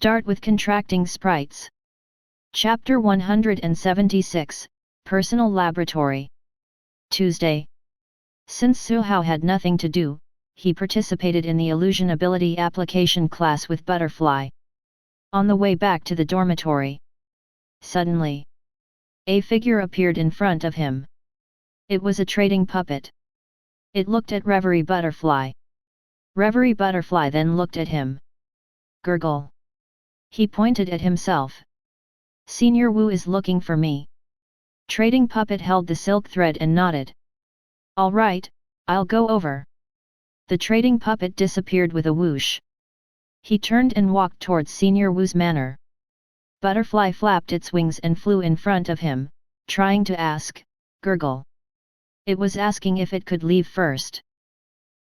Start with contracting sprites. Chapter 176, Personal Laboratory. Tuesday. Since Xiao had nothing to do, he participated in the illusion ability application class with Butterfly. On the way back to the dormitory, suddenly, a figure appeared in front of him. It was a trading puppet. It looked at Reverie Butterfly. Reverie Butterfly then looked at him. Gurgle. He pointed at himself. Senior Wu is looking for me. Trading puppet held the silk thread and nodded. All right, I'll go over. The trading puppet disappeared with a whoosh. He turned and walked towards Senior Wu's manor. Butterfly flapped its wings and flew in front of him, trying to ask, Gurgle. It was asking if it could leave first.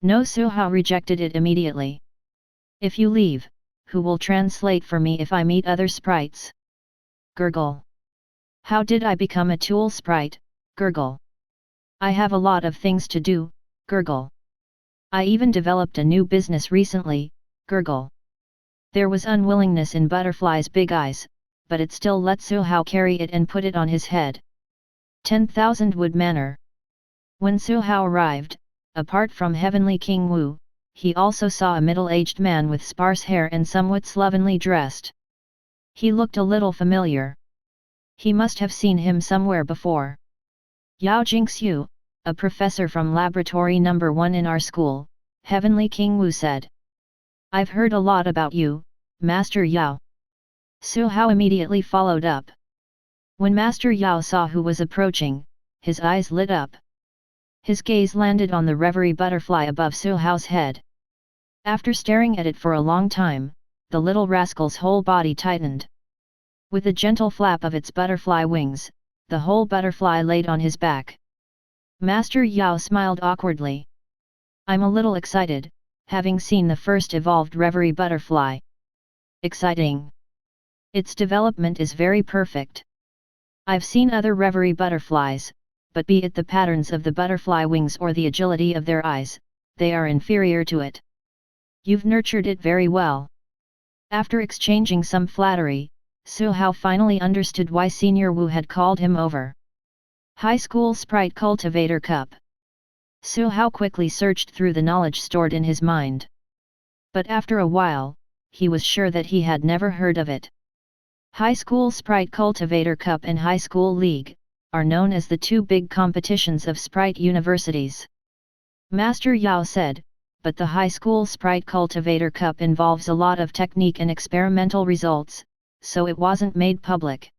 No, Xiao rejected it immediately. If you leave, who will translate for me if I meet other sprites? Gurgle. How did I become a tool sprite? Gurgle. I have a lot of things to do, Gurgle. I even developed a new business recently, Gurgle. There was unwillingness in Butterfly's big eyes, but it still let Xiao carry it and put it on his head. 10,000 Wood Manor. When Xiao arrived, apart from Heavenly King Wu, he also saw a middle-aged man with sparse hair and somewhat slovenly dressed. He looked a little familiar. He must have seen him somewhere before. Yao Jingxiu, a professor from Laboratory Number 1 in our school, Heavenly King Wu said. I've heard a lot about you, Master Yao. Xiao immediately followed up. When Master Yao saw who was approaching, his eyes lit up. His gaze landed on the Reverie Butterfly above Xiao's head. After staring at it for a long time, the little rascal's whole body tightened. With a gentle flap of its butterfly wings, the whole butterfly laid on his back. Master Yao smiled awkwardly. I'm a little excited, having seen the first evolved Reverie Butterfly. Exciting. Its development is very perfect. I've seen other Reverie Butterflies, but be it the patterns of the butterfly wings or the agility of their eyes, they are inferior to it. You've nurtured it very well. After exchanging some flattery, Xiao finally understood why Senior Wu had called him over. High School Sprite Cultivator Cup. Xiao quickly searched through the knowledge stored in his mind. But after a while, he was sure that he had never heard of it. High School Sprite Cultivator Cup and High School League are known as the two big competitions of Sprite universities. Master Yao said, but the High School Sprite Cultivator Cup involves a lot of technique and experimental results, so it wasn't made public.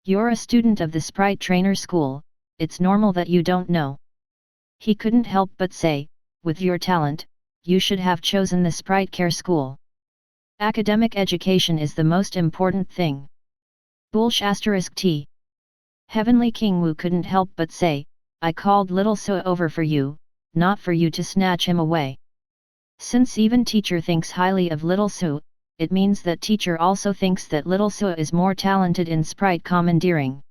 You're a student of the Sprite Trainer School, it's normal that you don't know. He couldn't help but say, with your talent, you should have chosen the Sprite Care School. Academic education is the most important thing. *T. Heavenly King Wu couldn't help but say, I called little Xiao over for you, not for you to snatch him away. Since even teacher thinks highly of little Xiao, it means that teacher also thinks that little Xiao is more talented in sprite commandeering.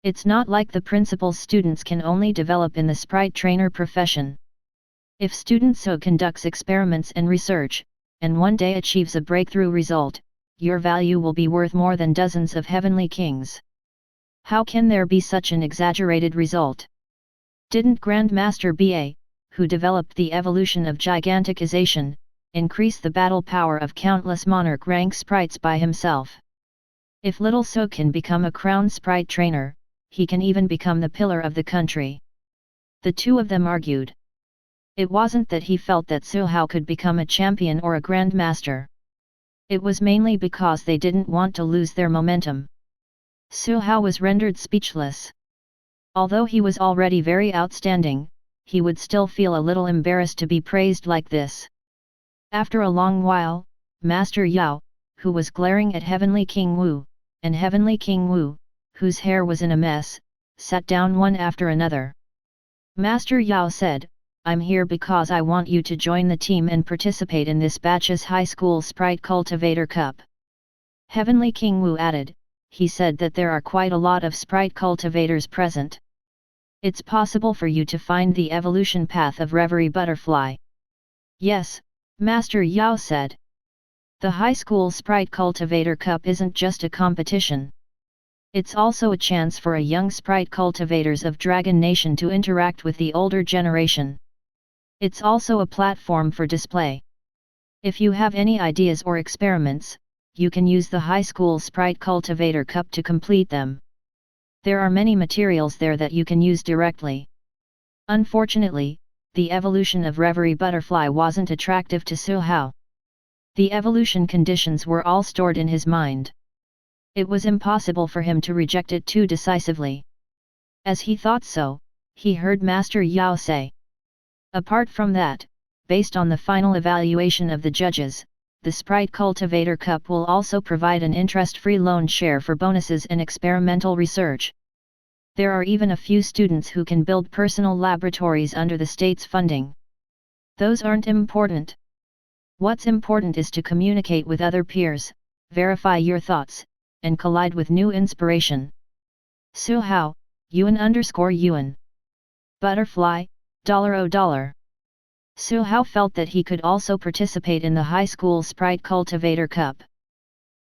It's not like the principal's students can only develop in the sprite trainer profession. If student Xiao conducts experiments and research, and one day achieves a breakthrough result, your value will be worth more than dozens of heavenly kings. How can there be such an exaggerated result? Didn't Grandmaster Ba, who developed the evolution of giganticization, increase the battle power of countless monarch rank sprites by himself? If little Xiao can become a crown sprite trainer, he can even become the pillar of the country. The two of them argued. It wasn't that he felt that Xiao could become a champion or a grandmaster. It was mainly because they didn't want to lose their momentum. Xiao was rendered speechless. Although he was already very outstanding, he would still feel a little embarrassed to be praised like this. After a long while, Master Yao, who was glaring at Heavenly King Wu, and Heavenly King Wu, whose hair was in a mess, sat down one after another. Master Yao said, I'm here because I want you to join the team and participate in this batch's High School Sprite Cultivator Cup. Heavenly King Wu added, he said that there are quite a lot of sprite cultivators present. It's possible for you to find the evolution path of Reverie Butterfly. Yes, Master Yao said. The High School Sprite Cultivator Cup isn't just a competition. It's also a chance for a young Sprite cultivators of Dragon Nation to interact with the older generation. It's also a platform for display. If you have any ideas or experiments, you can use the High School Sprite Cultivator Cup to complete them. There are many materials there that you can use directly. Unfortunately, the evolution of Reverie Butterfly wasn't attractive to Xiao. The evolution conditions were all stored in his mind. It was impossible for him to reject it too decisively. As he thought so, he heard Master Yao say. Apart from that, based on the final evaluation of the judges, the Sprite Cultivator Cup will also provide an interest-free loan share for bonuses and experimental research. There are even a few students who can build personal laboratories under the state's funding. Those aren't important. What's important is to communicate with other peers, verify your thoughts, and collide with new inspiration. Xiao, Yuan_Yuan. Butterfly, $0. Xiao felt that he could also participate in the High School Sprite Cultivator Cup.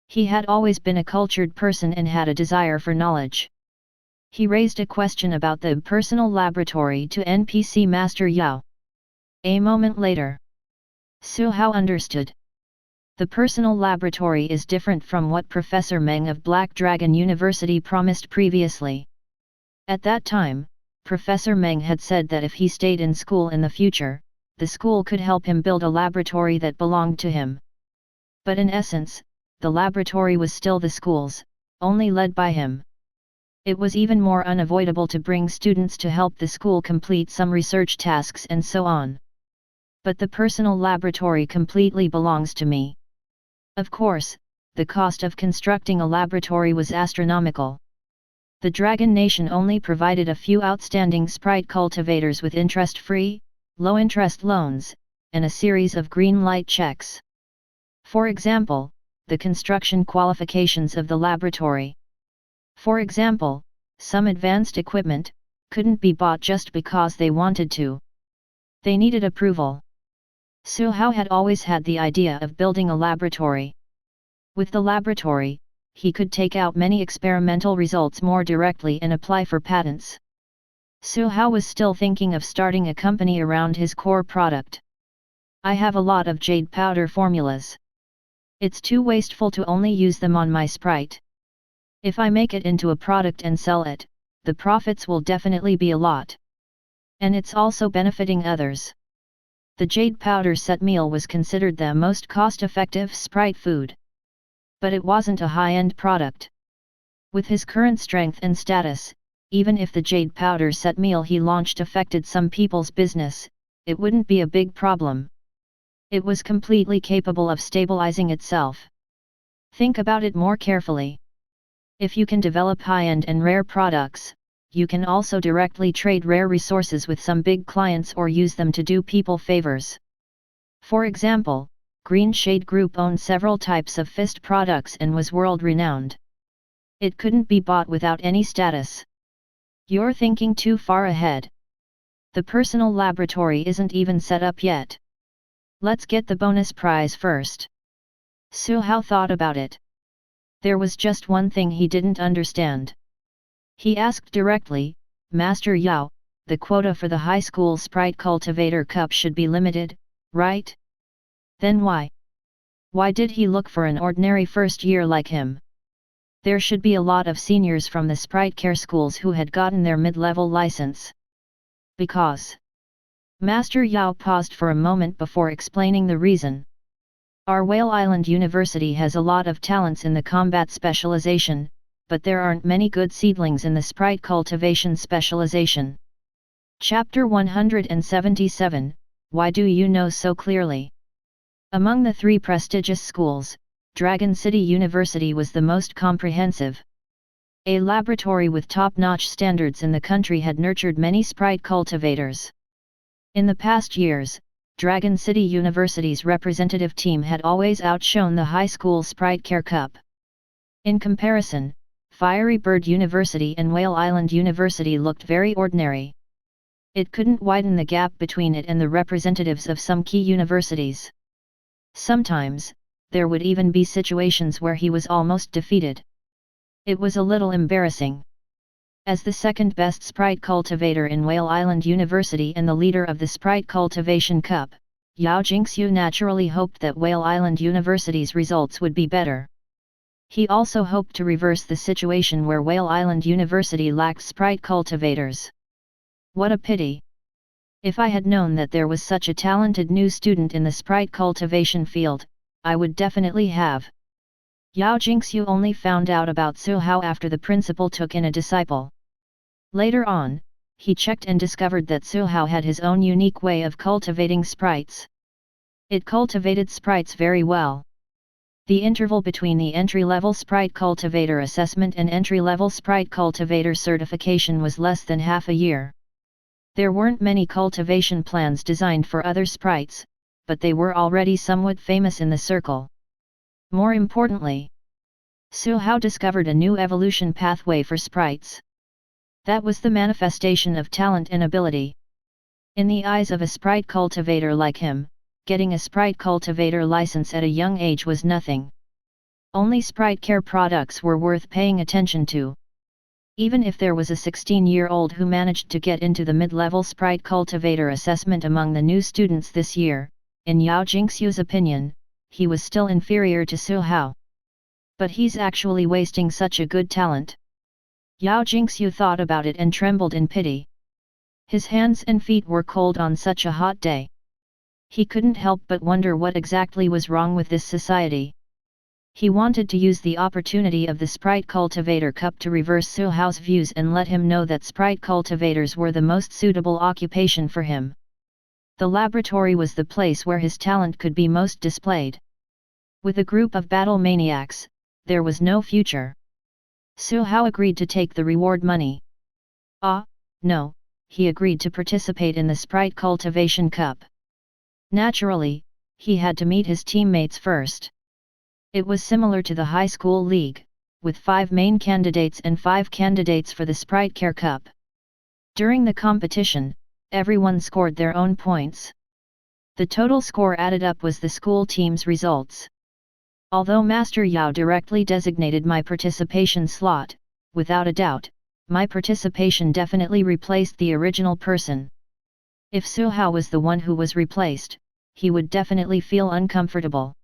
He had always been a cultured person and had a desire for knowledge. He raised a question about the personal laboratory to NPC Master Yao. A moment later, Xiao understood. The personal laboratory is different from what Professor Meng of Black Dragon University promised previously. At that time, Professor Meng had said that if he stayed in school in the future, the school could help him build a laboratory that belonged to him. But in essence, the laboratory was still the school's, only led by him. It was even more unavoidable to bring students to help the school complete some research tasks and so on. But the personal laboratory completely belongs to me. Of course, the cost of constructing a laboratory was astronomical. The Dragon Nation only provided a few outstanding Sprite cultivators with interest-free, low-interest loans, and a series of green light checks. For example, the construction qualifications of the laboratory. For example, some advanced equipment couldn't be bought just because they wanted to. They needed approval. Xiao had always had the idea of building a laboratory. With the laboratory, he could take out many experimental results more directly and apply for patents. Xiao was still thinking of starting a company around his core product. I have a lot of jade powder formulas. It's too wasteful to only use them on my Sprite. If I make it into a product and sell it, the profits will definitely be a lot. And it's also benefiting others. The jade powder set meal was considered the most cost-effective Sprite food. But it wasn't a high-end product. With his current strength and status, even if the jade powder set meal he launched affected some people's business, it wouldn't be a big problem. It was completely capable of stabilizing itself. Think about it more carefully. If you can develop high-end and rare products, you can also directly trade rare resources with some big clients or use them to do people favors. For example, Green Shade Group owned several types of fist products and was world-renowned. It couldn't be bought without any status. You're thinking too far ahead. The personal laboratory isn't even set up yet. Let's get the bonus prize first. Xiao thought about it. There was just one thing he didn't understand. He asked directly, Master Yao, the quota for the High School Sprite Cultivator Cup should be limited, right? Then why? Why did he look for an ordinary first year like him? There should be a lot of seniors from the Sprite Care schools who had gotten their mid-level license. Because. Master Yao paused for a moment before explaining the reason. Our Whale Island University has a lot of talents in the combat specialization, but there aren't many good seedlings in the Sprite cultivation specialization. Chapter 177, Why do you know so clearly? Among the three prestigious schools, Dragon City University was the most comprehensive. A laboratory with top-notch standards in the country had nurtured many Sprite cultivators. In the past years, Dragon City University's representative team had always outshone the High School Sprite Care Cup. In comparison, Fiery Bird University and Whale Island University looked very ordinary. It couldn't widen the gap between it and the representatives of some key universities. Sometimes, there would even be situations where he was almost defeated. It was a little embarrassing. As the second best Sprite cultivator in Whale Island University and the leader of the Sprite Cultivation Cup, Yao Jingxiu naturally hoped that Whale Island University's results would be better. He also hoped to reverse the situation where Whale Island University lacked Sprite cultivators. What a pity! If I had known that there was such a talented new student in the Sprite cultivation field, I would definitely have. Yao Jingxiu only found out about Su Hao after the principal took in a disciple. Later on, he checked and discovered that Su Hao had his own unique way of cultivating sprites. It cultivated sprites very well. The interval between the entry-level Sprite cultivator assessment and entry-level Sprite cultivator certification was less than half a year. There weren't many cultivation plans designed for other sprites, but they were already somewhat famous in the circle. More importantly, Su Hao discovered a new evolution pathway for sprites. That was the manifestation of talent and ability. In the eyes of a sprite cultivator like him, getting a sprite cultivator license at a young age was nothing. Only Sprite Care products were worth paying attention to. Even if there was a 16-year-old who managed to get into the mid-level Sprite cultivator assessment among the new students this year, in Yao Jingxiu's opinion, he was still inferior to Su Hao. But he's actually wasting such a good talent. Yao Jingxiu thought about it and trembled in pity. His hands and feet were cold on such a hot day. He couldn't help but wonder what exactly was wrong with this society. He wanted to use the opportunity of the Sprite Cultivator Cup to reverse Su Hao's views and let him know that Sprite cultivators were the most suitable occupation for him. The laboratory was the place where his talent could be most displayed. With a group of battle maniacs, there was no future. Su Hao agreed to take the reward money. No, he agreed to participate in the Sprite Cultivation Cup. Naturally, he had to meet his teammates first. It was similar to the high school league, with 5 main candidates and 5 candidates for the Sprite Care Cup. During the competition, everyone scored their own points. The total score added up was the school team's results. Although Master Yao directly designated my participation slot, without a doubt, my participation definitely replaced the original person. If Su Hao was the one who was replaced, he would definitely feel uncomfortable.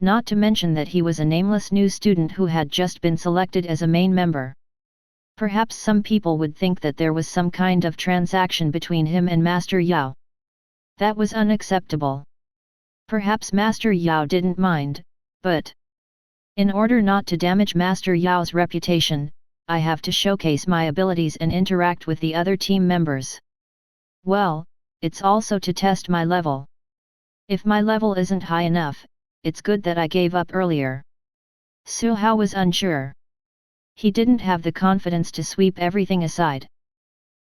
Not to mention that he was a nameless new student who had just been selected as a main member. Perhaps some people would think that there was some kind of transaction between him and Master Yao. That was unacceptable. Perhaps Master Yao didn't mind, but in order not to damage Master Yao's reputation, I have to showcase my abilities and interact with the other team members. Well, it's also to test my level. If my level isn't high enough, it's good that I gave up earlier. Su Hao was unsure. He didn't have the confidence to sweep everything aside.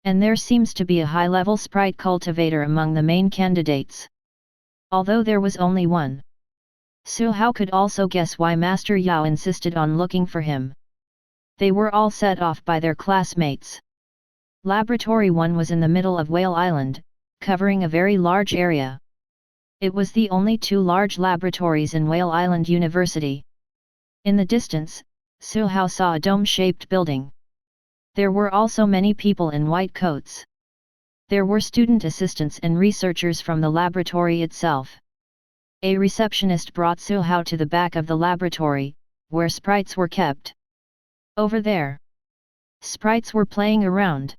And there seems to be a high-level Sprite cultivator among the main candidates. Although there was only one. Su Hao could also guess why Master Yao insisted on looking for him. They were all set off by their classmates. Laboratory 1 was in the middle of Whale Island, covering a very large area. It was the only 2 large laboratories in Whale Island University. In the distance, Su Hao saw a dome-shaped building. There were also many people in white coats. There were student assistants and researchers from the laboratory itself. A receptionist brought Su Hao to the back of the laboratory, where sprites were kept. Over there, sprites were playing around.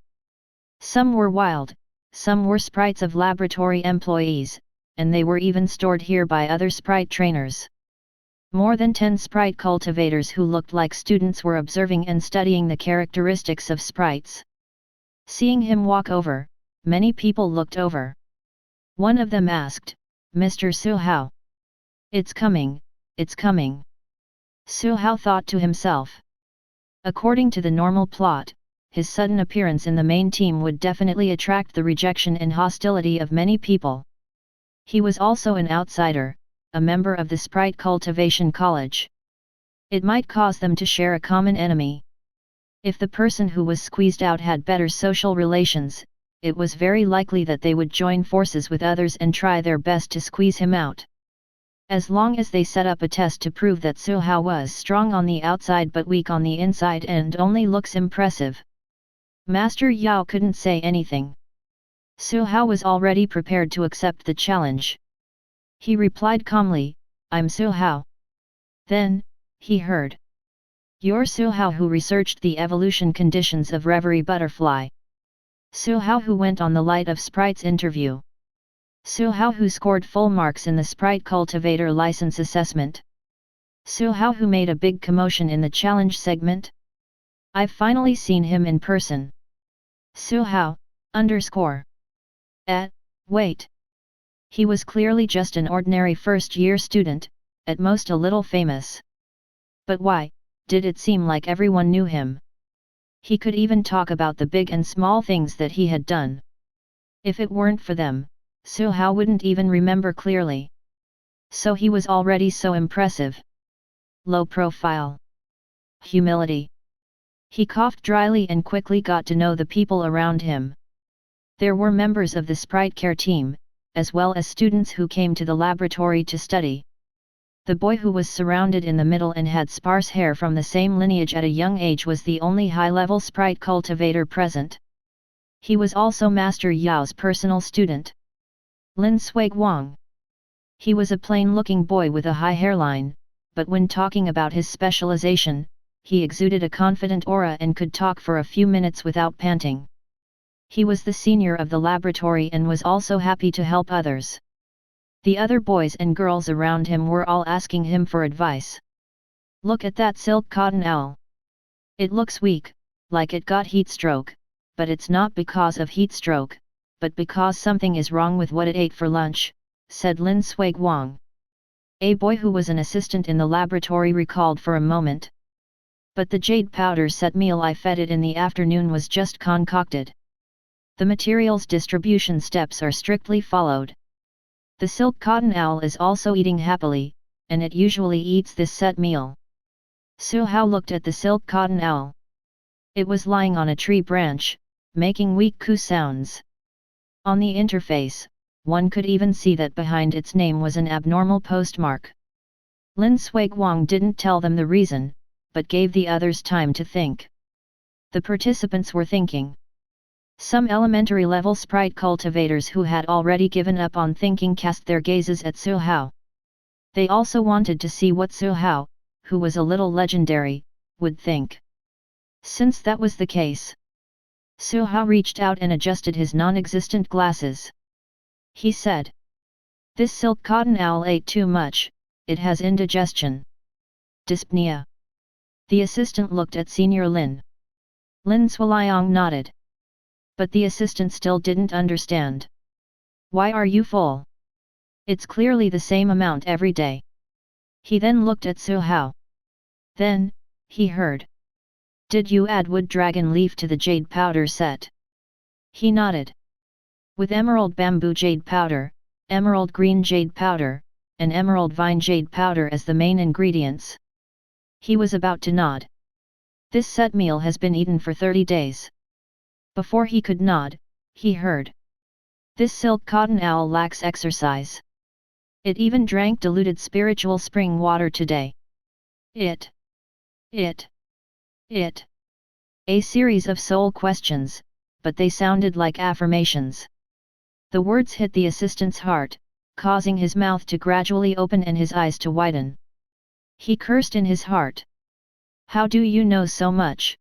Some were wild, some were sprites of laboratory employees, and they were even stored here by other sprite trainers. More than 10 sprite cultivators who looked like students were observing and studying the characteristics of sprites. Seeing him walk over, many people looked over. One of them asked, "Mr. Su Hao. It's coming, it's coming." Su Hao thought to himself. According to the normal plot, his sudden appearance in the main team would definitely attract the rejection and hostility of many people. He was also an outsider, a member of the Sprite Cultivation College. It might cause them to share a common enemy. If the person who was squeezed out had better social relations, it was very likely that they would join forces with others and try their best to squeeze him out. As long as they set up a test to prove that Xiao was strong on the outside but weak on the inside and only looks impressive. Master Yao couldn't say anything. Xiao was already prepared to accept the challenge. He replied calmly, "I'm Xiao." Then, he heard. "You're Xiao who researched the evolution conditions of reverie butterfly. Xiao who went on the Light of Sprites interview. Xiao who scored full marks in the Sprite Cultivator license assessment. Xiao who made a big commotion in the challenge segment. I've finally seen him in person. Xiao, underscore. Wait. He was clearly just an ordinary first-year student, at most a little famous. But why did it seem like everyone knew him? He could even talk about the big and small things that he had done. If it weren't for them, Xiao wouldn't even remember clearly. So he was already so impressive. Low profile. Humility. He coughed dryly and quickly got to know the people around him. There were members of the Sprite Care team, as well as students who came to the laboratory to study. The boy who was surrounded in the middle and had sparse hair from the same lineage at a young age was the only high-level Sprite cultivator present. He was also Master Yao's personal student. Lin Shuiguang. He was a plain-looking boy with a high hairline, but when talking about his specialization, he exuded a confident aura and could talk for a few minutes without panting. He was the senior of the laboratory and was also happy to help others. The other boys and girls around him were all asking him for advice. Look at that silk cotton owl. It looks weak, like it got heat stroke, but it's not because of heat stroke, but because something is wrong with what it ate for lunch, said Lin Shuiguang. A boy who was an assistant in the laboratory recalled for a moment. But the jade powder set meal I fed it in the afternoon was just concocted. The material's distribution steps are strictly followed. The silk cotton owl is also eating happily, and it usually eats this set meal. Xiao looked at the silk cotton owl. It was lying on a tree branch, making weak coo sounds. On the interface, one could even see that behind its name was an abnormal postmark. Lin Shuiguang didn't tell them the reason, but gave the others time to think. The participants were thinking. Some elementary-level Sprite cultivators who had already given up on thinking cast their gazes at Xiao. They also wanted to see what Xiao, who was a little legendary, would think. Since that was the case, Xiao reached out and adjusted his non-existent glasses. He said, "This silk cotton owl ate too much, it has indigestion. Dyspnea." The assistant looked at Senior Lin. Lin Shuiliang nodded. But the assistant still didn't understand. "Why are you full? It's clearly the same amount every day." He then looked at Xiao. Then, he heard. "Did you add wood dragon leaf to the jade powder set?" He nodded. "With emerald bamboo jade powder, emerald green jade powder, and emerald vine jade powder as the main ingredients." He was about to nod. "This set meal has been eaten for 30 days. Before he could nod, he heard. "This silk cotton owl lacks exercise. It even drank diluted spiritual spring water today. It. A series of soul questions, but they sounded like affirmations. The words hit the assistant's heart, causing his mouth to gradually open and his eyes to widen. He cursed in his heart. "How do you know so much?"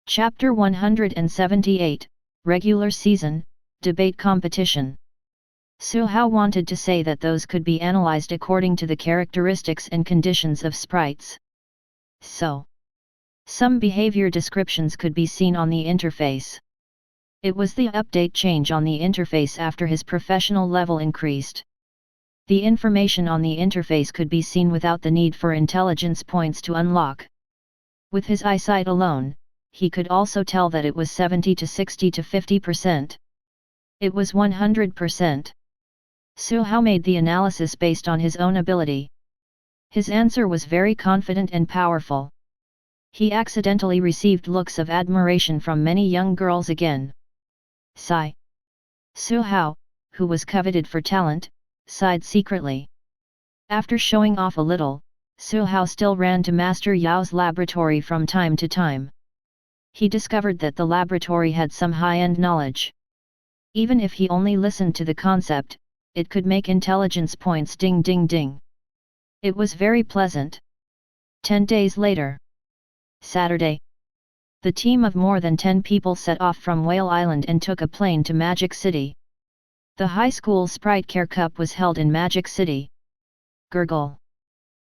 Chapter 178, Regular Season, Debate Competition. Xiao wanted to say that those could be analyzed according to the characteristics and conditions of sprites. So, some behavior descriptions could be seen on the interface. It was the update change on the interface after his professional level increased. The information on the interface could be seen without the need for intelligence points to unlock. With his eyesight alone, he could also tell that it was 70 to 60 to 50%. It was 100%. Xiao made the analysis based on his own ability. His answer was very confident and powerful. He accidentally received looks of admiration from many young girls again. Sigh. Xiao, who was coveted for talent, sighed secretly. After showing off a little, Xiao still ran to Master Yao's laboratory from time to time. He discovered that the laboratory had some high-end knowledge. Even if he only listened to the concept, it could make intelligence points ding ding ding. It was very pleasant. 10 days later. Saturday. The team of more than 10 people set off from Whale Island and took a plane to Magic City. The high school Sprite Care Cup was held in Magic City. Gurgle.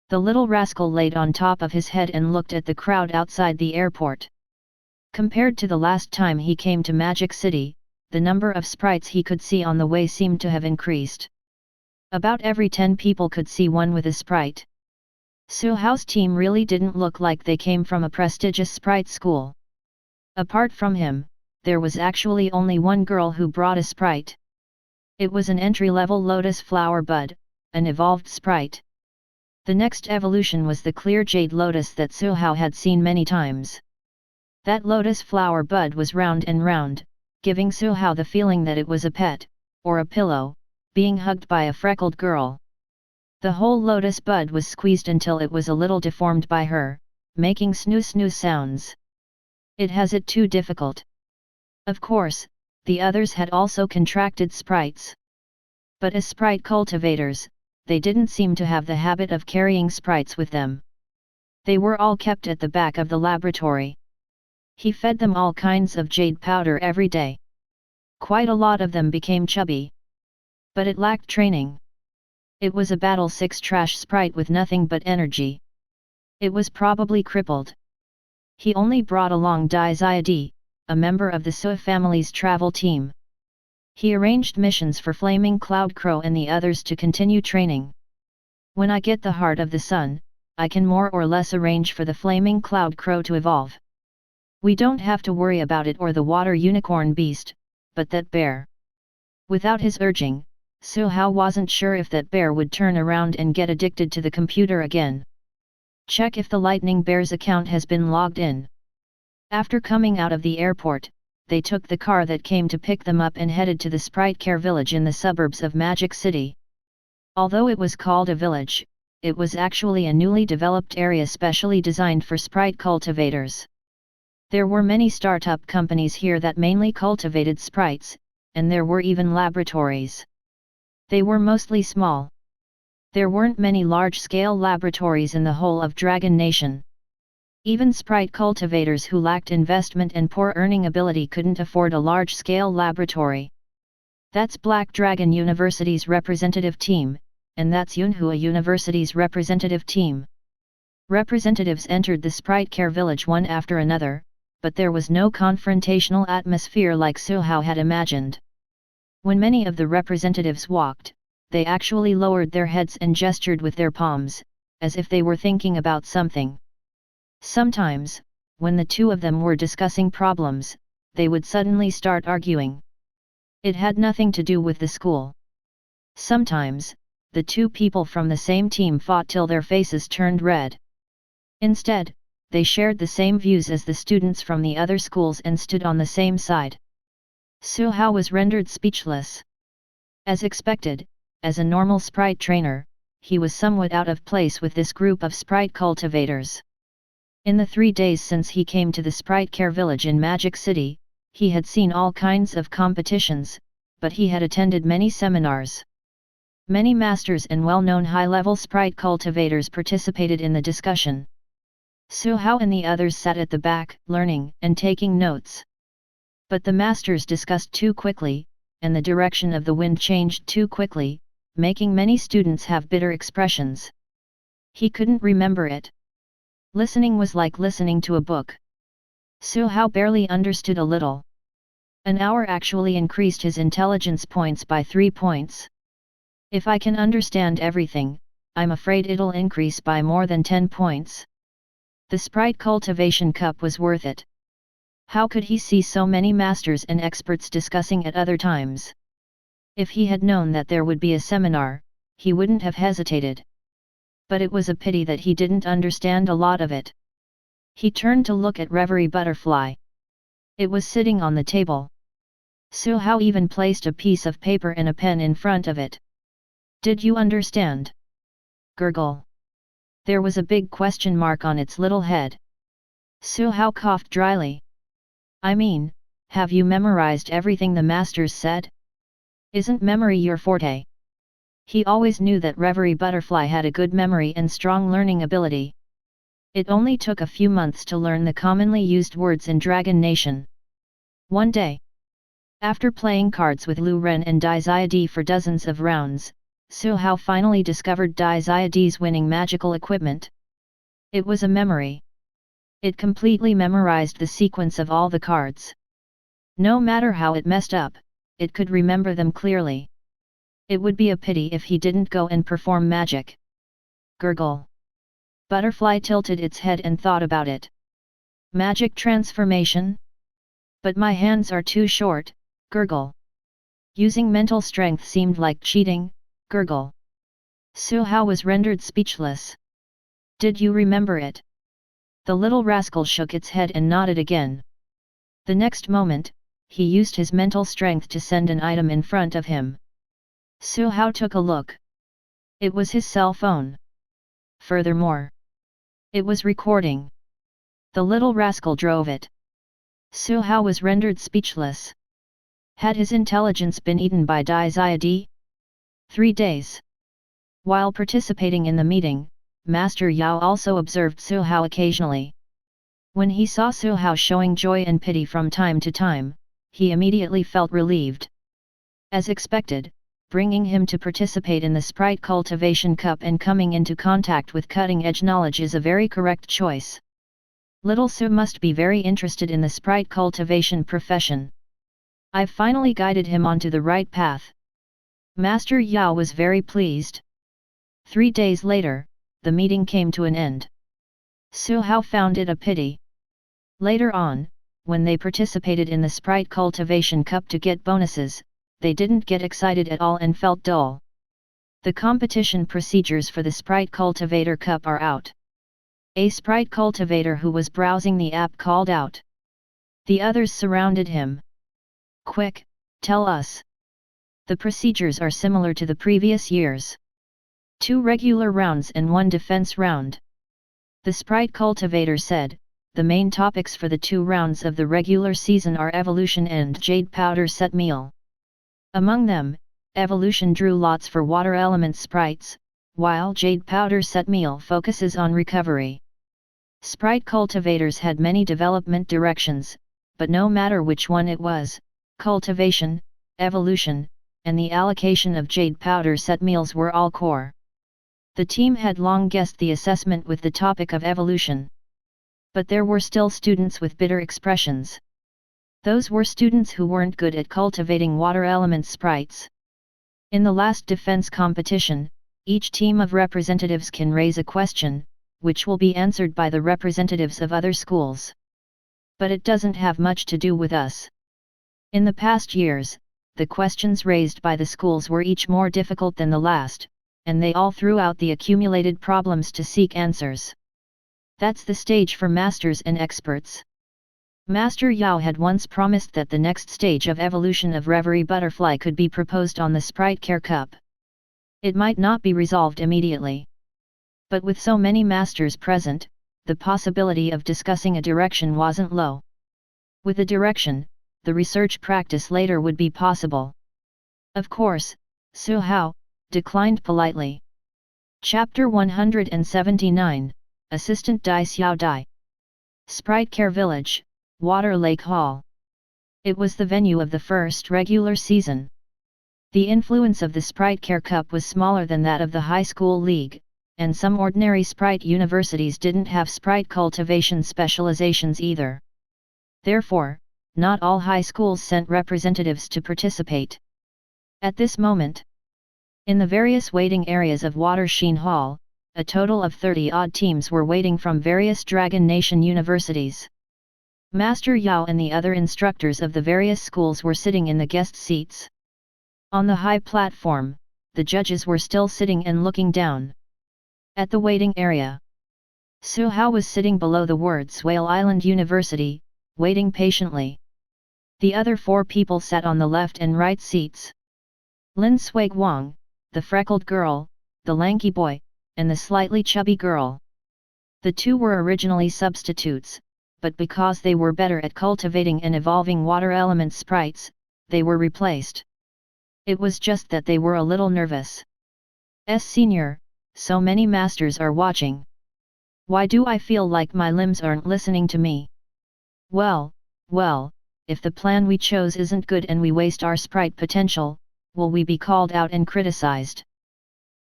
The little rascal laid on top of his head and looked at the crowd outside the airport. Compared to the last time he came to Magic City, the number of sprites he could see on the way seemed to have increased. About every 10 people could see one with a sprite. Xiao's team really didn't look like they came from a prestigious sprite school. Apart from him, there was actually only one girl who brought a sprite. It was an entry-level lotus flower bud, an evolved sprite. The next evolution was the clear jade lotus that Xiao had seen many times. That lotus flower bud was round and round, giving Xiao the feeling that it was a pet, or a pillow, being hugged by a freckled girl. The whole lotus bud was squeezed until it was a little deformed by her, making snoo-snoo sounds. It has it too difficult. Of course, the others had also contracted sprites. But as sprite cultivators, they didn't seem to have the habit of carrying sprites with them. They were all kept at the back of the laboratory. He fed them all kinds of jade powder every day. Quite a lot of them became chubby. But it lacked training. It was a Battle 6 trash sprite with nothing but energy. It was probably crippled. He only brought along Dai Xiadi, a member of the Sui family's travel team. He arranged missions for Flaming Cloud Crow and the others to continue training. When I get the Heart of the Sun, I can more or less arrange for the Flaming Cloud Crow to evolve. We don't have to worry about it or the Water Unicorn Beast, but that bear. Without his urging, Xiao wasn't sure if that bear would turn around and get addicted to the computer again. Check if the Lightning Bear's account has been logged in. After coming out of the airport, they took the car that came to pick them up and headed to the Sprite Care Village in the suburbs of Magic City. Although it was called a village, it was actually a newly developed area specially designed for sprite cultivators. There were many startup companies here that mainly cultivated sprites, and there were even laboratories. They were mostly small. There weren't many large-scale laboratories in the whole of Dragon Nation. Even sprite cultivators who lacked investment and poor earning ability couldn't afford a large-scale laboratory. That's Black Dragon University's representative team, and that's Yunhua University's representative team. Representatives entered the Sprite Care Village one after another, but there was no confrontational atmosphere like Xiao had imagined. When many of the representatives walked, they actually lowered their heads and gestured with their palms, as if they were thinking about something. Sometimes, when the two of them were discussing problems, they would suddenly start arguing. It had nothing to do with the school. Sometimes, the two people from the same team fought till their faces turned red. Instead, they shared the same views as the students from the other schools and stood on the same side. Xiao was rendered speechless. As expected, as a normal sprite trainer, he was somewhat out of place with this group of sprite cultivators. In the 3 days since he came to the Sprite Care Village in Magic City, he had seen all kinds of competitions, but he had attended many seminars. Many masters and well-known high-level sprite cultivators participated in the discussion. Xiao and the others sat at the back, learning and taking notes. But the masters discussed too quickly, and the direction of the wind changed too quickly, making many students have bitter expressions. He couldn't remember it. Listening was like listening to a book. Xiao barely understood a little. An hour actually increased his intelligence points by 3 points. If I can understand everything, I'm afraid it'll increase by more than 10 points. The Sprite Cultivation Cup was worth it. How could he see so many masters and experts discussing at other times? If he had known that there would be a seminar, he wouldn't have hesitated. But it was a pity that he didn't understand a lot of it. He turned to look at Reverie Butterfly. It was sitting on the table. Xiao even placed a piece of paper and a pen in front of it. Did you understand? Gurgle. There was a big question mark on its little head. Su Hao coughed dryly. I mean, have you memorized everything the masters said? Isn't memory your forte? He always knew that Reverie Butterfly had a good memory and strong learning ability. It only took a few months to learn the commonly used words in Dragon Nation. One day, after playing cards with Lu Ren and Dai Xiadi for dozens of rounds, Su Hao finally discovered Dai Xiadi's winning magical equipment. It was a memory. It completely memorized the sequence of all the cards. No matter how it messed up, it could remember them clearly. It would be a pity if he didn't go and perform magic. Gurgle. Butterfly tilted its head and thought about it. Magic transformation? But my hands are too short, gurgle. Using mental strength seemed like cheating, gurgle. Su Hao was rendered speechless. Did you remember it? The little rascal shook its head and nodded again. The next moment, he used his mental strength to send an item in front of him. Su Hao took a look. It was his cell phone. Furthermore, it was recording. The little rascal drove it. Su Hao was rendered speechless. Had his intelligence been eaten by Dai Xiadi? 3 days. While participating in the meeting, Master Yao also observed Su Hao occasionally. When he saw Su Hao showing joy and pity from time to time, he immediately felt relieved. As expected, bringing him to participate in the Sprite Cultivation Cup and coming into contact with cutting-edge knowledge is a very correct choice. Little Su must be very interested in the Sprite cultivation profession. I've finally guided him onto the right path. Master Yao was very pleased. 3 days later, the meeting came to an end. Su Hao found it a pity. Later on, when they participated in the Sprite Cultivation Cup to get bonuses, they didn't get excited at all and felt dull. The competition procedures for the Sprite Cultivator Cup are out. A Sprite cultivator who was browsing the app called out. The others surrounded him. Quick, tell us. The procedures are similar to the previous years. 2 regular rounds and 1 defense round. The Sprite cultivator said, the main topics for the 2 rounds of the regular season are evolution and jade powder set meal. Among them, evolution drew lots for water element sprites, while jade powder set meal focuses on recovery. Sprite cultivators had many development directions, but no matter which one it was, cultivation, evolution, and the allocation of jade powder set meals were all core. The team had long guessed the assessment with the topic of evolution. But there were still students with bitter expressions. Those were students who weren't good at cultivating water element sprites. In the last defense competition, each team of representatives can raise a question, which will be answered by the representatives of other schools. But it doesn't have much to do with us. In the past years, the questions raised by the schools were each more difficult than the last, and they all threw out the accumulated problems to seek answers. That's the stage for masters and experts. Master Yao had once promised that the next stage of evolution of Reverie Butterfly could be proposed on the Sprite Care Cup. It might not be resolved immediately. But with so many masters present, the possibility of discussing a direction wasn't low. With a direction, the research practice later would be possible. Of course, Su Hao declined politely. Chapter 179, Assistant Dai Xiao Dai. Sprite Care Village, Water Lake Hall. It was the venue of the first regular season. The influence of the Sprite Care Cup was smaller than that of the High School League, and some ordinary Sprite universities didn't have Sprite cultivation specializations either. Therefore, not all high schools sent representatives to participate. At this moment, in the various waiting areas of Water Sheen Hall, a total of 30-odd teams were waiting from various Dragon Nation universities. Master Yao and the other instructors of the various schools were sitting in the guest seats. On the high platform, the judges were still sitting and looking down. At the waiting area, Su Hao was sitting below the words Whale Island University, waiting patiently. The other 4 people sat on the left and right seats. Lin Sui Guang, the freckled girl, the lanky boy, and the slightly chubby girl. The two were originally substitutes, but because they were better at cultivating and evolving water element sprites, they were replaced. It was just that they were a little nervous. Senior, so many masters are watching. Why do I feel like my limbs aren't listening to me? Well, if the plan we chose isn't good and we waste our sprite potential, will we be called out and criticized?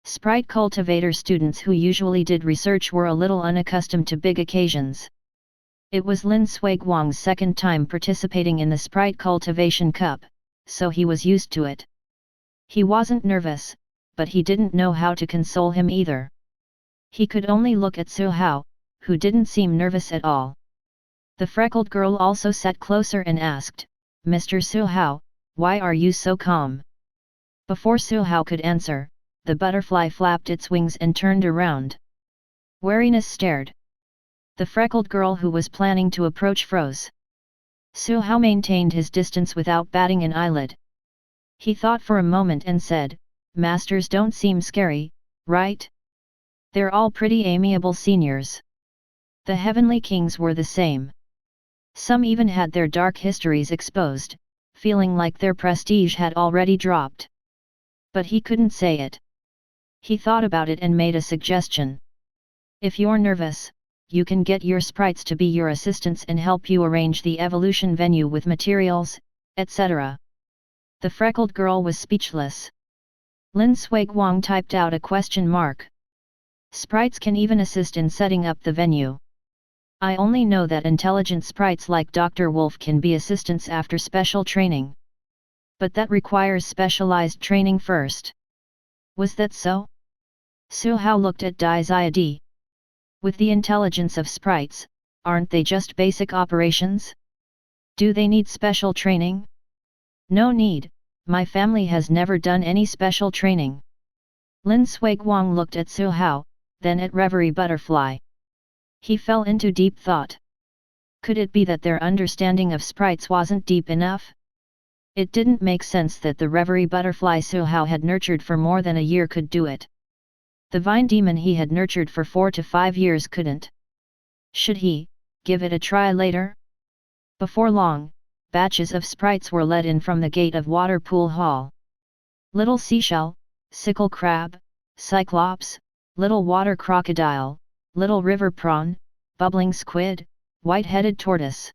Sprite cultivator students who usually did research were a little unaccustomed to big occasions. It was Lin Shuiguang's second time participating in the Sprite Cultivation Cup, so he was used to it. He wasn't nervous, but he didn't know how to console him either. He could only look at Xiao, who didn't seem nervous at all. The freckled girl also sat closer and asked, "Mr. Xiao, why are you so calm?" Before Xiao could answer, the butterfly flapped its wings and turned around. Wariness stared. The freckled girl who was planning to approach froze. Xiao maintained his distance without batting an eyelid. He thought for a moment and said, "Masters don't seem scary, right? They're all pretty amiable seniors." The heavenly kings were the same. Some even had their dark histories exposed, feeling like their prestige had already dropped. But he couldn't say it. He thought about it and made a suggestion. "If you're nervous, you can get your sprites to be your assistants and help you arrange the evolution venue with materials, etc." The freckled girl was speechless. Lin Shuiguang typed out a question mark. Sprites can even assist in setting up the venue. I only know that intelligent sprites like Dr. Wolf can be assistants after special training. But that requires specialized training first. Was that so? Xiao looked at Dai Xiadi. With the intelligence of sprites, aren't they just basic operations? Do they need special training? No need, my family has never done any special training. Lin Shuiguang looked at Xiao, then at Reverie Butterfly. He fell into deep thought. Could it be that their understanding of sprites wasn't deep enough? It didn't make sense that the Reverie Butterfly Xiao had nurtured for more than a year could do it. The vine demon he had nurtured for 4 to 5 years couldn't. Should he give it a try later? Before long, batches of sprites were led in from the gate of Water Pool Hall. Little seashell, sickle crab, cyclops, little water crocodile, little river prawn, bubbling squid, white-headed tortoise.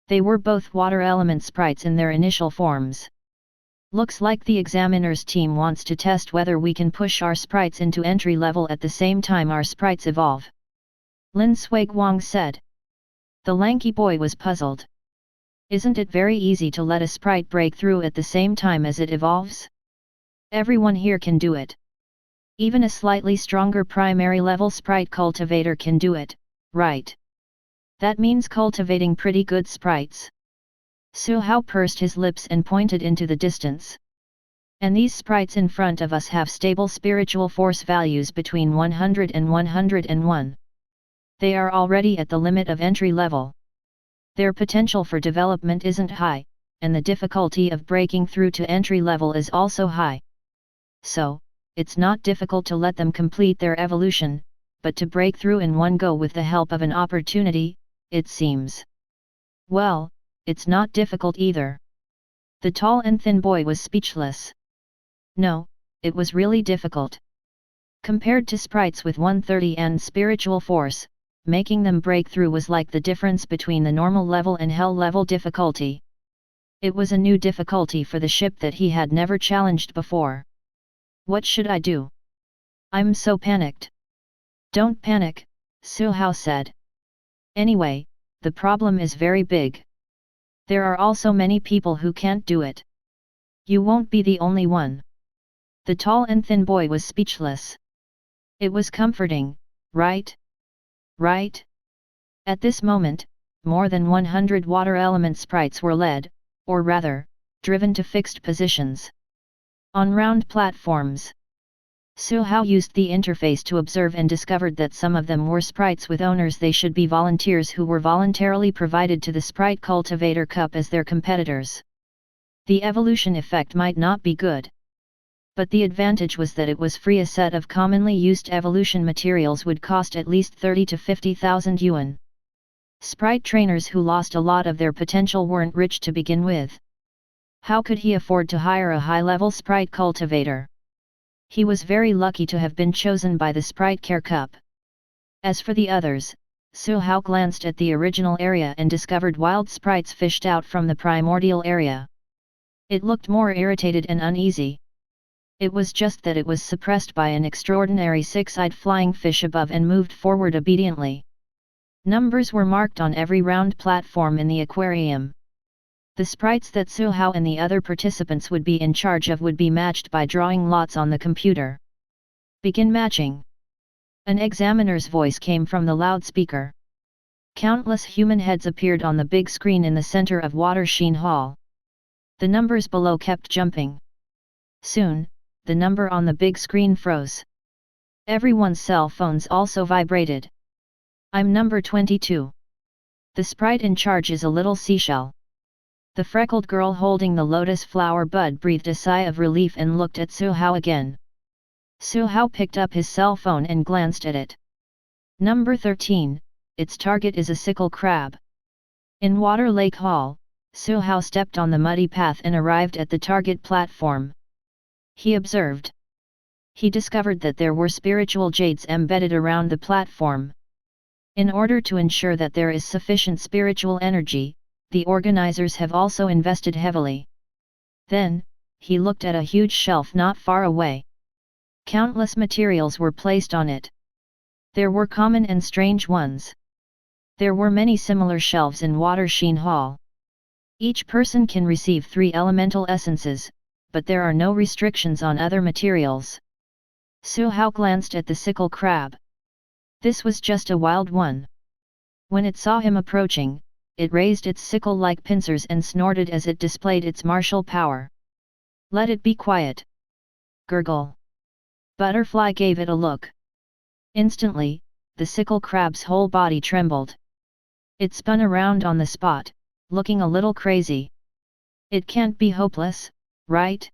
They were both water element sprites in their initial forms. Looks like the examiner's team wants to test whether we can push our sprites into entry level at the same time our sprites evolve. Lin Shuiguang said. The lanky boy was puzzled. Isn't it very easy to let a sprite break through at the same time as it evolves? Everyone here can do it. Even a slightly stronger primary level sprite cultivator can do it, right? That means cultivating pretty good sprites. Xiao pursed his lips and pointed into the distance. And these sprites in front of us have stable spiritual force values between 100 and 101. They are already at the limit of entry level. Their potential for development isn't high, and the difficulty of breaking through to entry level is also high. So, it's not difficult to let them complete their evolution, but to break through in one go with the help of an opportunity, it seems. Well, it's not difficult either. The tall and thin boy was speechless. No, it was really difficult. Compared to sprites with 130 and spiritual force, making them break through was like the difference between the normal level and hell level difficulty. It was a new difficulty for the ship that he had never challenged before. What should I do? I'm so panicked. Don't panic, Xiao said. Anyway, the problem is very big. There are also many people who can't do it. You won't be the only one. The tall and thin boy was speechless. It was comforting, right? Right? At this moment, more than 100 water element sprites were led, or rather, driven to fixed positions. On round platforms. Xiao used the interface to observe and discovered that some of them were sprites with owners. They should be volunteers who were voluntarily provided to the Sprite Cultivator Cup as their competitors. The evolution effect might not be good. But the advantage was that it was free. A set of commonly used evolution materials would cost at least 30 to 50,000 yuan. Sprite trainers who lost a lot of their potential weren't rich to begin with. How could he afford to hire a high-level sprite cultivator? He was very lucky to have been chosen by the Sprite Care Cup. As for the others, Xiao glanced at the original area and discovered wild sprites fished out from the primordial area. It looked more irritated and uneasy. It was just that it was suppressed by an extraordinary six-eyed flying fish above and moved forward obediently. Numbers were marked on every round platform in the aquarium. The sprites that Xiao and the other participants would be in charge of would be matched by drawing lots on the computer. Begin matching. An examiner's voice came from the loudspeaker. Countless human heads appeared on the big screen in the center of Water Sheen Hall. The numbers below kept jumping. Soon, the number on the big screen froze. Everyone's cell phones also vibrated. I'm number 22. The sprite in charge is a little seashell. The freckled girl holding the lotus flower bud breathed a sigh of relief and looked at Xiao again. Xiao picked up his cell phone and glanced at it. Number 13, its target is a sickle crab. In Water Lake Hall, Xiao stepped on the muddy path and arrived at the target platform. He observed. He discovered that there were spiritual jades embedded around the platform. In order to ensure that there is sufficient spiritual energy, the organizers have also invested heavily. Then, he looked at a huge shelf not far away. Countless materials were placed on it. There were common and strange ones. There were many similar shelves in Water Sheen Hall. Each person can receive 3 elemental essences, but there are no restrictions on other materials. Xiao glanced at the sickle crab. This was just a wild one. When it saw him approaching, it raised its sickle-like pincers and snorted as it displayed its martial power. Let it be quiet. Gurgle. Butterfly gave it a look. Instantly, the sickle crab's whole body trembled. It spun around on the spot, looking a little crazy. It can't be hopeless, right?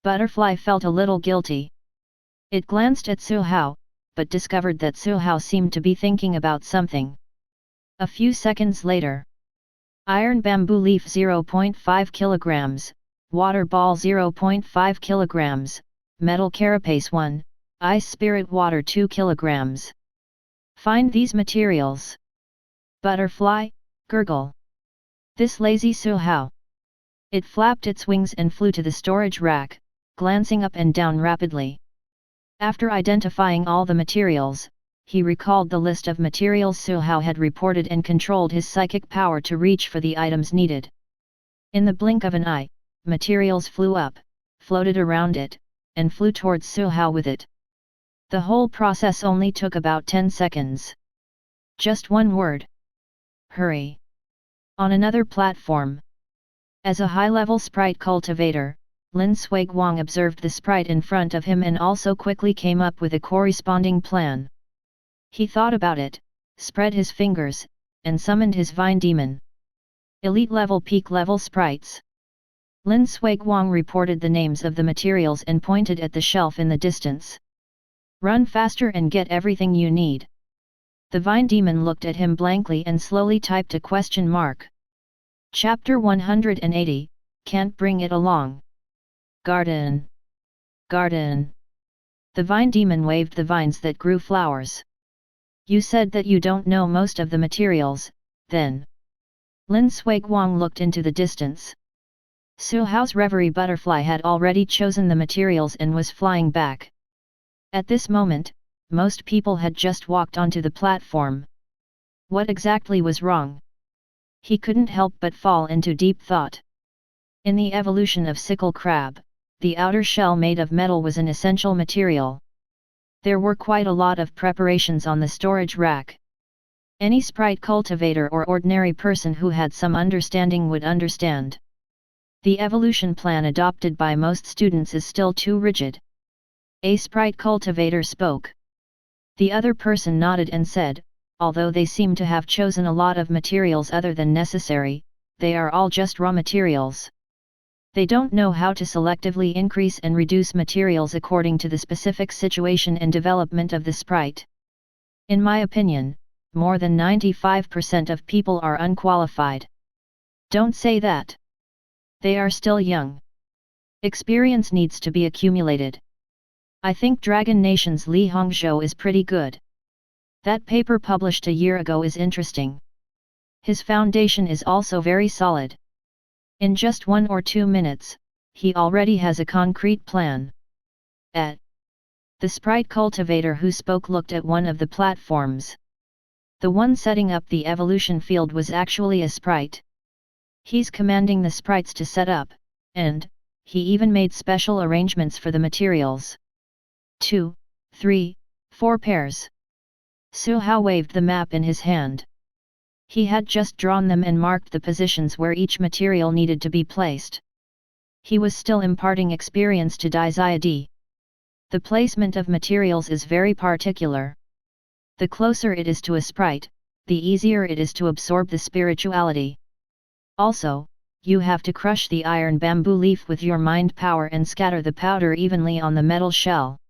Butterfly felt a little guilty. It glanced at Xiao, but discovered that Xiao seemed to be thinking about something. A few seconds later. Iron bamboo leaf 0.5 kilograms, water ball 0.5 kilograms, metal carapace 1, ice spirit water 2 kilograms. Find these materials. Butterfly, gurgle. This lazy Xiao. It flapped its wings and flew to the storage rack, glancing up and down rapidly. After identifying all the materials, he recalled the list of materials Xiao had reported and controlled his psychic power to reach for the items needed. In the blink of an eye, materials flew up, floated around it, and flew towards Xiao with it. The whole process only took about 10 seconds. Just one word. Hurry. On another platform. As a high-level sprite cultivator, Lin Suiguang observed the sprite in front of him and also quickly came up with a corresponding plan. He thought about it, spread his fingers, and summoned his vine demon. Elite level peak level sprites. Lin Suiguang reported the names of the materials and pointed at the shelf in the distance. Run faster and get everything you need. The vine demon looked at him blankly and slowly typed a question mark. Chapter 180, Can't bring it along. Garden. Garden. The vine demon waved the vines that grew flowers. You said that you don't know most of the materials, then. Lin Suiguang looked into the distance. Xiao's reverie butterfly had already chosen the materials and was flying back. At this moment, most people had just walked onto the platform. What exactly was wrong? He couldn't help but fall into deep thought. In the evolution of sickle crab, the outer shell made of metal was an essential material. There were quite a lot of preparations on the storage rack. Any sprite cultivator or ordinary person who had some understanding would understand. The evolution plan adopted by most students is still too rigid. A sprite cultivator spoke. The other person nodded and said, although they seem to have chosen a lot of materials other than necessary, they are all just raw materials. They don't know how to selectively increase and reduce materials according to the specific situation and development of the sprite. In my opinion, more than 95% of people are unqualified. Don't say that. They are still young. Experience needs to be accumulated. I think Dragon Nation's Li Hongzhou is pretty good. That paper published a year ago is interesting. His foundation is also very solid. In just 1 or 2 minutes, he already has a concrete plan. The sprite cultivator who spoke looked at one of the platforms. The one setting up the evolution field was actually a sprite. He's commanding the sprites to set up, and he even made special arrangements for the materials. 2, 3, 4 pairs. Xiao waved the map in his hand. He had just drawn them and marked the positions where each material needed to be placed. He was still imparting experience to Dai. The placement of materials is very particular. The closer it is to a sprite, the easier it is to absorb the spirituality. Also, you have to crush the iron bamboo leaf with your mind power and scatter the powder evenly on the metal shell.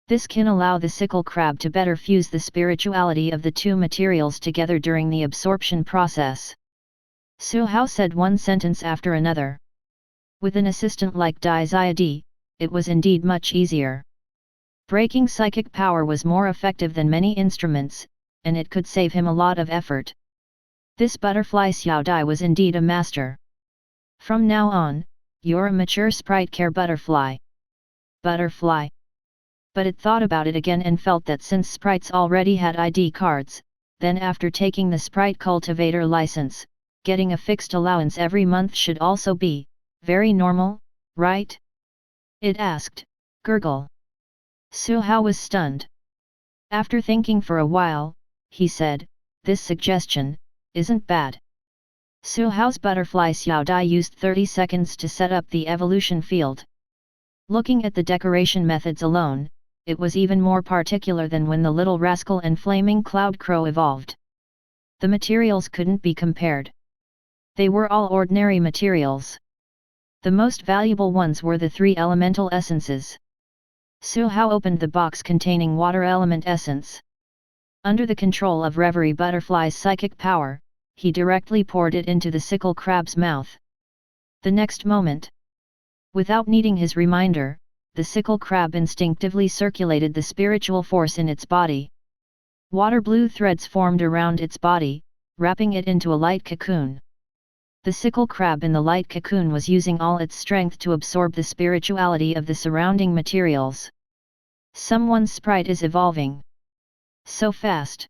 This can allow the sickle crab to better fuse the spirituality of the two materials together during the absorption process. Xiao said one sentence after another. With an assistant like Dai, it was indeed much easier. Breaking psychic power was more effective than many instruments, and it could save him a lot of effort. This butterfly Xiao Dai was indeed a master. From now on, you're a mature sprite care butterfly. Butterfly. But it thought about it again and felt that since sprites already had ID cards, then after taking the sprite cultivator license, getting a fixed allowance every month should also be very normal, right? It asked. Gurgle. Xiao was stunned. After thinking for a while, he said, "This suggestion isn't bad." Xiao's butterfly Xiao Dai used 30 seconds to set up the evolution field. Looking at the decoration methods alone, it was even more particular than when the little rascal and flaming cloud crow evolved. The materials couldn't be compared. They were all ordinary materials. The most valuable ones were the 3 elemental essences. Xiao opened the box containing water element essence. Under the control of Reverie Butterfly's psychic power, he directly poured it into the sickle crab's mouth. The next moment, without needing his reminder, the sickle crab instinctively circulated the spiritual force in its body. Water blue threads formed around its body, wrapping it into a light cocoon. The sickle crab in the light cocoon was using all its strength to absorb the spirituality of the surrounding materials. Someone's sprite is evolving so fast.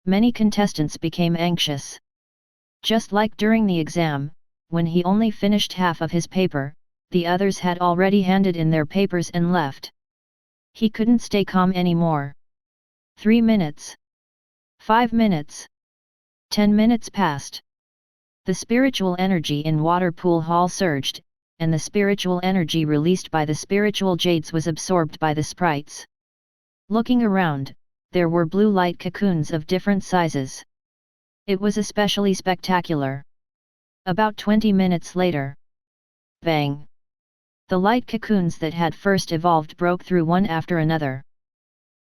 Many contestants became anxious. Just like during the exam, when he only finished half of his paper, the others had already handed in their papers and left. He couldn't stay calm anymore. 3 minutes. 5 minutes. 10 minutes passed. The spiritual energy in Water Pool Hall surged, and the spiritual energy released by the spiritual jades was absorbed by the sprites. Looking around, there were blue light cocoons of different sizes. It was especially spectacular. About 20 minutes later. Bang! The light cocoons that had first evolved broke through one after another.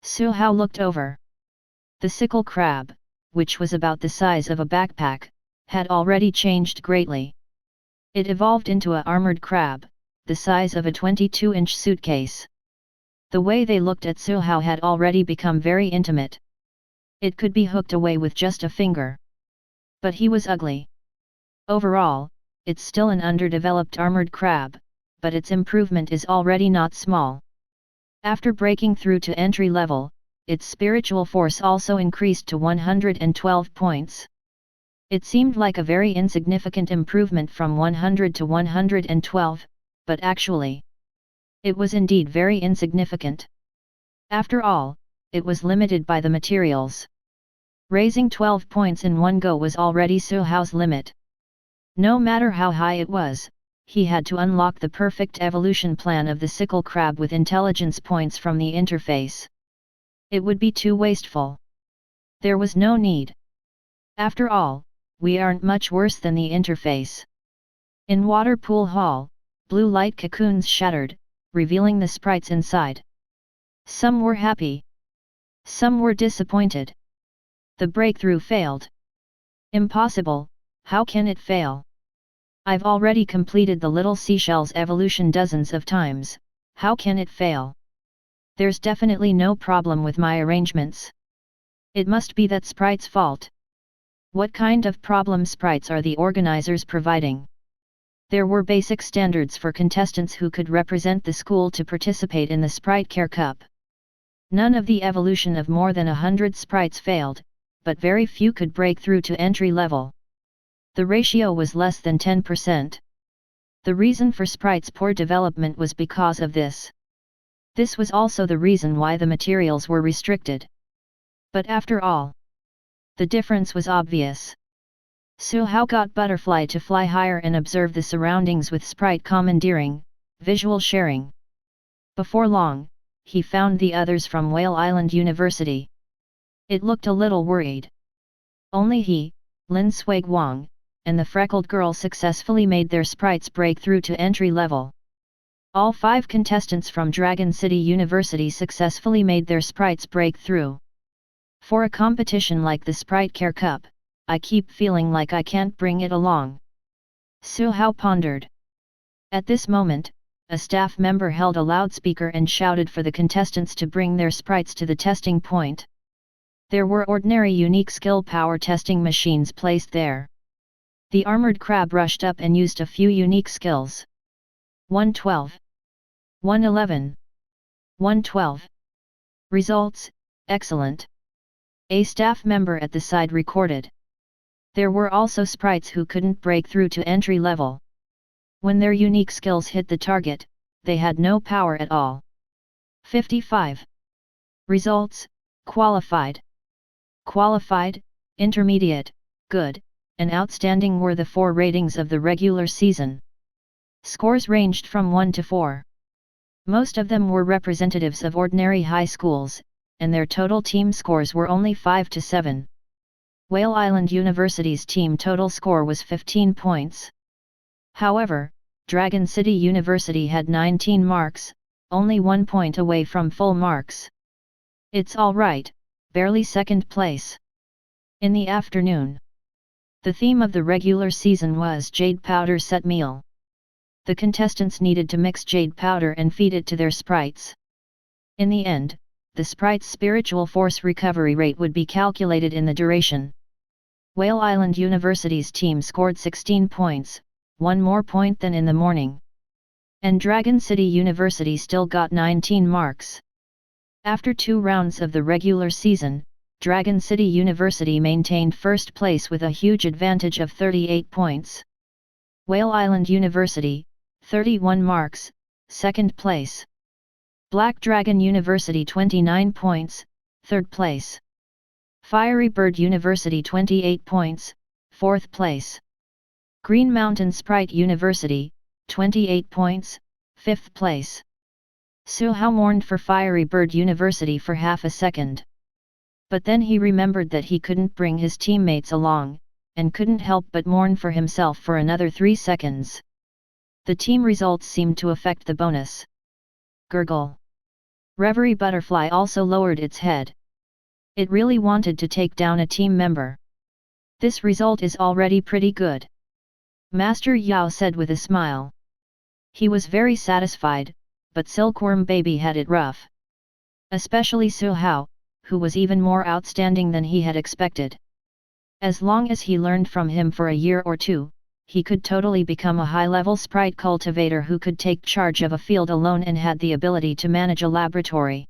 Xiao looked over. The sickle crab, which was about the size of a backpack, had already changed greatly. It evolved into an armored crab, the size of a 22-inch suitcase. The way they looked at Xiao had already become very intimate. It could be hooked away with just a finger. But he was ugly. Overall, it's still an underdeveloped armored crab, but its improvement is already not small. After breaking through to entry level, its spiritual force also increased to 112 points. It seemed like a very insignificant improvement from 100 to 112, but actually, it was indeed very insignificant. After all, it was limited by the materials. Raising 12 points in one go was already Xiao's limit. No matter how high it was, he had to unlock the perfect evolution plan of the sickle crab with intelligence points from the interface. It would be too wasteful. There was no need. After all, we aren't much worse than the interface. In Water Pool Hall, blue light cocoons shattered, revealing the sprites inside. Some were happy. Some were disappointed. The breakthrough failed. Impossible, how can it fail? I've already completed the little seashell's evolution dozens of times, how can it fail? There's definitely no problem with my arrangements. It must be that Sprites' fault. What kind of problem Sprites are the organizers providing? There were basic standards for contestants who could represent the school to participate in the Sprite Care Cup. None of the evolution of more than 100 sprites failed, but very few could break through to entry level. The ratio was less than 10%. The reason for Sprites' poor development was because of this. This was also the reason why the materials were restricted. But after all, the difference was obvious. Xiao got Butterfly to fly higher and observe the surroundings with Sprite commandeering, visual sharing. Before long, he found the others from Whale Island University. It looked a little worried. Only he, Lin Swag Wang, and the freckled girl successfully made their sprites break through to entry level. All 5 contestants from Dragon City University successfully made their sprites break through. For a competition like the Sprite Care Cup, I keep feeling like I can't bring it along. Xiao pondered. At this moment, a staff member held a loudspeaker and shouted for the contestants to bring their sprites to the testing point. There were ordinary unique skill power testing machines placed there. The armored crab rushed up and used a few unique skills. 112. 111. 112. Results, excellent. A staff member at the side recorded. There were also sprites who couldn't break through to entry level. When their unique skills hit the target, they had no power at all. 55. Results, qualified. Qualified, intermediate, good, and outstanding were the 4 ratings of the regular season. Scores ranged from 1 to 4. Most of them were representatives of ordinary high schools, and their total team scores were only 5 to 7. Whale Island University's team total score was 15 points. However, Dragon City University had 19 marks, only 1 point away from full marks. It's all right, barely second place. In the afternoon, the theme of the regular season was Jade Powder Set Meal. The contestants needed to mix jade powder and feed it to their sprites. In the end, the sprite's spiritual force recovery rate would be calculated in the duration. Whale Island University's team scored 16 points, 1 more point than in the morning. And Dragon City University still got 19 marks. After 2 rounds of the regular season, Dragon City University maintained first place with a huge advantage of 38 points. Whale Island University, 31 marks, second place. Black Dragon University 29 points, third place. Fiery Bird University 28 points, fourth place. Green Mountain Sprite University, 28 points, fifth place. Xiao mourned for Fiery Bird University for half a second. But then he remembered that he couldn't bring his teammates along, and couldn't help but mourn for himself for another 3 seconds. The team results seemed to affect the bonus. Gurgle. Reverie Butterfly also lowered its head. It really wanted to take down a team member. This result is already pretty good, Master Xiao said with a smile. He was very satisfied, but Silkworm Baby had it rough. Especially Xiao, who was even more outstanding than he had expected. As long as he learned from him for a year or 2, he could totally become a high-level sprite cultivator who could take charge of a field alone and had the ability to manage a laboratory.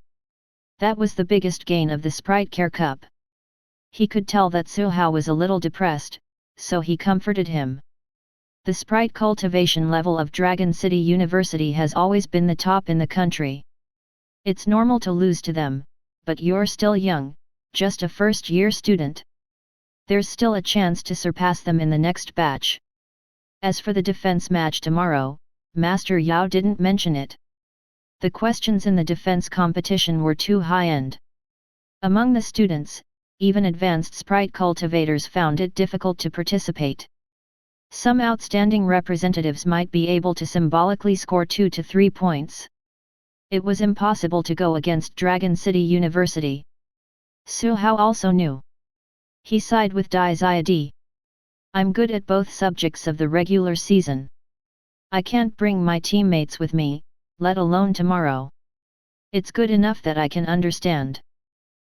That was the biggest gain of the Sprite Care Cup. He could tell that Xiao was a little depressed, so he comforted him. The sprite cultivation level of Dragon City University has always been the top in the country. It's normal to lose to them, but you're still young, just a first-year student. There's still a chance to surpass them in the next batch. As for the defense match tomorrow, Master Xiao didn't mention it. The questions in the defense competition were too high-end. Among the students, even advanced sprite cultivators found it difficult to participate. Some outstanding representatives might be able to symbolically score 2 to 3 points. It was impossible to go against Dragon City University. Xiao also knew. He sighed with Dai Xiadi. I'm good at both subjects of the regular season. I can't bring my teammates with me, let alone tomorrow. It's good enough that I can understand.